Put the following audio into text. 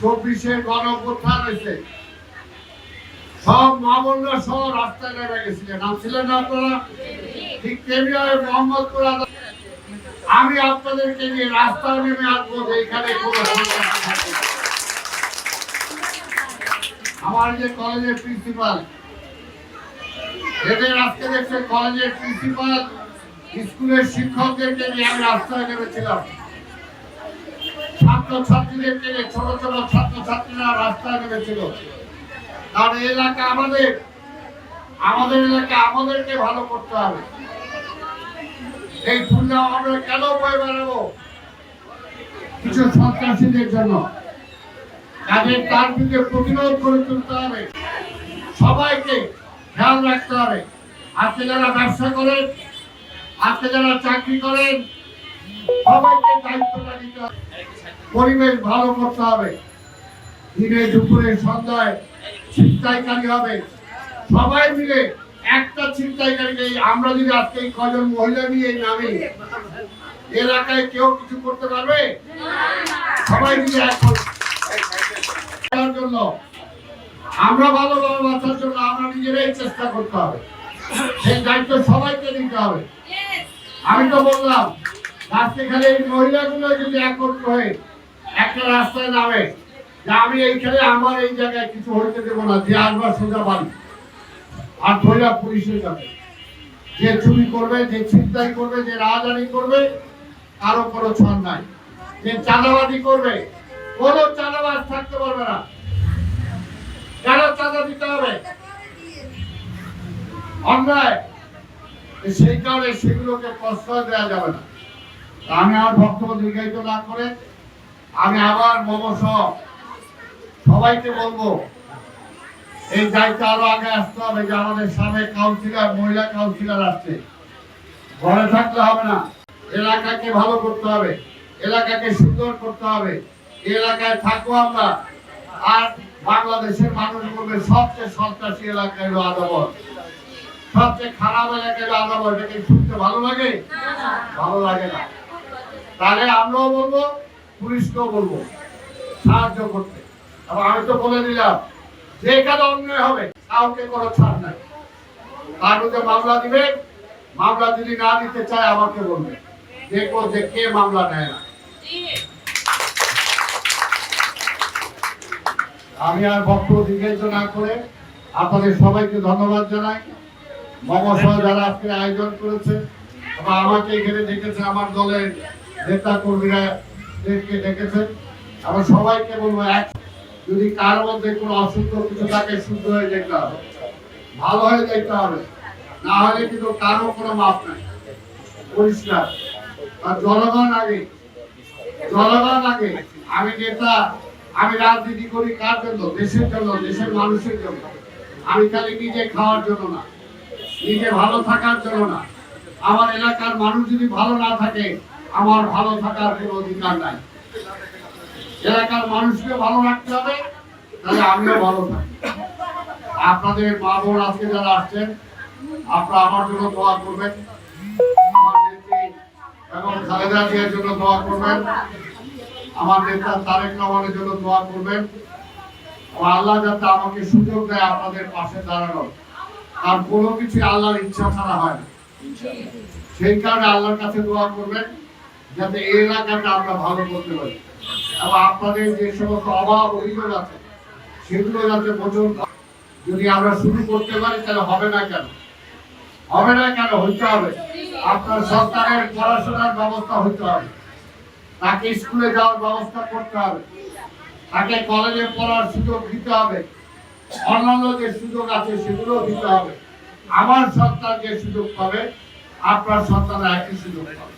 24-এর গণঅভ্যুত্থান হয়েছে, সব মা বোনরা সহ রাস্তায় নেমে গেছিলেন, নামছিলেন না আপনারা? ঠিক তেমনি মোহাম্মদপুর আমি আপনাদেরকে নিয়ে রাস্তায় নেমে আসবো যে এখানে কোনো আমার যে কলেজের প্রিন্সিপাল, এদের আজকে দেখছে কলেজের প্রিন্সিপাল স্কুলের শিক্ষকদেরকে নিয়ে আমি রাস্তায় নেমেছিলাম, ছাত্রছাত্রীদেরকে নিয়ে ছোট ছোট ছাত্রছাত্রীরা রাস্তায় নেমেছিল। কারণ এলাকা আমাদের এলাকা আমাদেরকে ভালো করতে হবে। এই খুলনা আমরা কেন বয়ে বেড়াবো? কিছু সন্ত্রাসীদের জন্য। তাদের তার বিরুদ্ধে প্রতিরোধ করে তুলতে হবে, সবাইকে খেয়াল রাখতে হবে। আজকে যারা ব্যবসা করেন, আজকে যারা চাকরি করেন, সবাইকে দায়িত্বটা নিতে হবে। পরিবেশ ভালো করতে হবে। দিনে দুপুরে সন্ধ্যায় ছিনতাইকারী হবে, সবাই মিলে একটা ছিনতাইকারীকে আমরা যদি আজকে কজন মহিলা নিয়ে নামি, এলাকায় কেউ কিছু করতে পারবে? সবাই মিলে এক জন্য আমরা ভালোভাবে বাঁচার জন্য আমরা নিজেরাই চেষ্টা করতে হবে। সেই দায়িত্ব সবাইকে নিতে হবে। আমি তো বললাম আজকে খালি এই মহিলাগুলো যদি একত্র হয়ে একটা রাস্তায় নামে যে আমি এইখানে আমার এই জায়গায় কিছু হইতে দেবো না, যে আসবার সোজা বাড়ি আর ধৈরা পুলিশের কাছে, যে চুরি করবে, যে ছিনতাই করবে, যে রাজধানী করবে, কারো কোনো ছাড় নাই। যে চাঁদাবাজি করবে, কোনো চাঁদাবাজ থাকতে পারবে না। কেন চাঁদা দিতে হবে? অন্যায়, সেই কারণে সেগুলোকে প্রশ্রয় দেওয়া যাবে না। আমি আমার বক্তব্য দীর্ঘায়িত না করে আমি আবার সহ সবাইকে বলবো, এই দায়িত্ব আরো আগে আসতে হবে। যে আমাদের সাবেক কাউন্সিলর, মহিলা কাউন্সিলর আসছে, ঘরে থাকলে হবে না। এলাকাকে ভালো করতে হবে, এলাকাকে সুন্দর করতে হবে। এলাকায় থাকবো আমরা। আর বাংলাদেশের মানুষ বলবে সবচেয়ে সন্ত্রাসী এলাকা হলো আদাবর, সবচেয়ে খারাপ এলাকা হলো আদাবর। এটাকে শুনতে ভালো লাগে? ভালো লাগে না। তাহলে আমরাও বলবো, পুলিশকেও বলবো সাহায্য করতে। এবং আমি তো বলে দিলাম যে কাজ অন্যায় হবে কাউকে কোনো ছাড় নাই। তার মধ্যে মামলা দিবে, মামলা যদি না দিতে চায় আমাকে বলবে, দেখবো যে কে মামলা নেয় না। আমি আর বক্তব্য দীর্ঘায়িত না করে আপনাদের সবাইকে ধন্যবাদ জানাই। মমসহ যারা আজকে আয়োজন করেছে এবং আমাকে এখানে ডেকেছে, আমার দলের নেতা কর্মীরা ডেকেছে। আমরা সবাইকে বলবো, এক যদি কার মধ্যে কোনো অসুস্থ কিছু থাকে শুদ্ধ হয়ে যেতে হবে, ভালো হয়ে যেতে হবে, না হলে কিন্তু কারো কোনো মাপ নাই। পরিষ্কার। আর জনগণ আগে, জনগণ আগে। আমি নেতা, আমি রাজনীতি করি কার জন্য? দেশের জন্য, দেশের মানুষের জন্য। আমি খালি নিজে খাওয়ার জন্য না, নিজে ভালো থাকার জন্য না। আমার এলাকার মানুষ যদি ভালো না থাকে আমার ভালো থাকার কোনো অধিকার নাই। এলাকার মানুষকে ভালো রাখতে হবে, তাহলে আমিও ভালো থাকি। আপনাদের মা বোন আজকে যারা আসছেন, আপনারা আমার জন্য দোয়া করবেন, আমার নেত্রী এবং খালেদা জিয়ার জন্য দোয়া করবেন, আমার নেতা তারেক রহমানের জন্য দোয়া করবেন। আল্লাহ যাতে আমাকে সুযোগ দেয় আপনাদের পাশে দাঁড়ানোর। আর কোনো কিছু আল্লাহর ইচ্ছা ছাড়া হয় না। সেই কারণে আল্লাহর কাছে দোয়া করবেন যাতে এই এলাকাটা আমরা ভালো করতে পারি। এবং আপনাদের যে সমস্ত অভাব অভিযোগ আছে সেগুলো যাতে মোচন। যদি আমরা শুরু করতে পারি তাহলে হবে না কেন? হবে না কেন? হইতে হবে। আপনার সন্তানের পড়াশোনার ব্যবস্থা হইতে হবে, তাকে স্কুলে যাওয়ার ব্যবস্থা করতে হবে, তাকে কলেজে পড়ার সুযোগ দিতে হবে, অন্যান্য যে সুযোগ আছে সেগুলো দিতে হবে। আমার সন্তান যে সুযোগ পাবে আপনার সন্তান একই সুযোগ পাবে।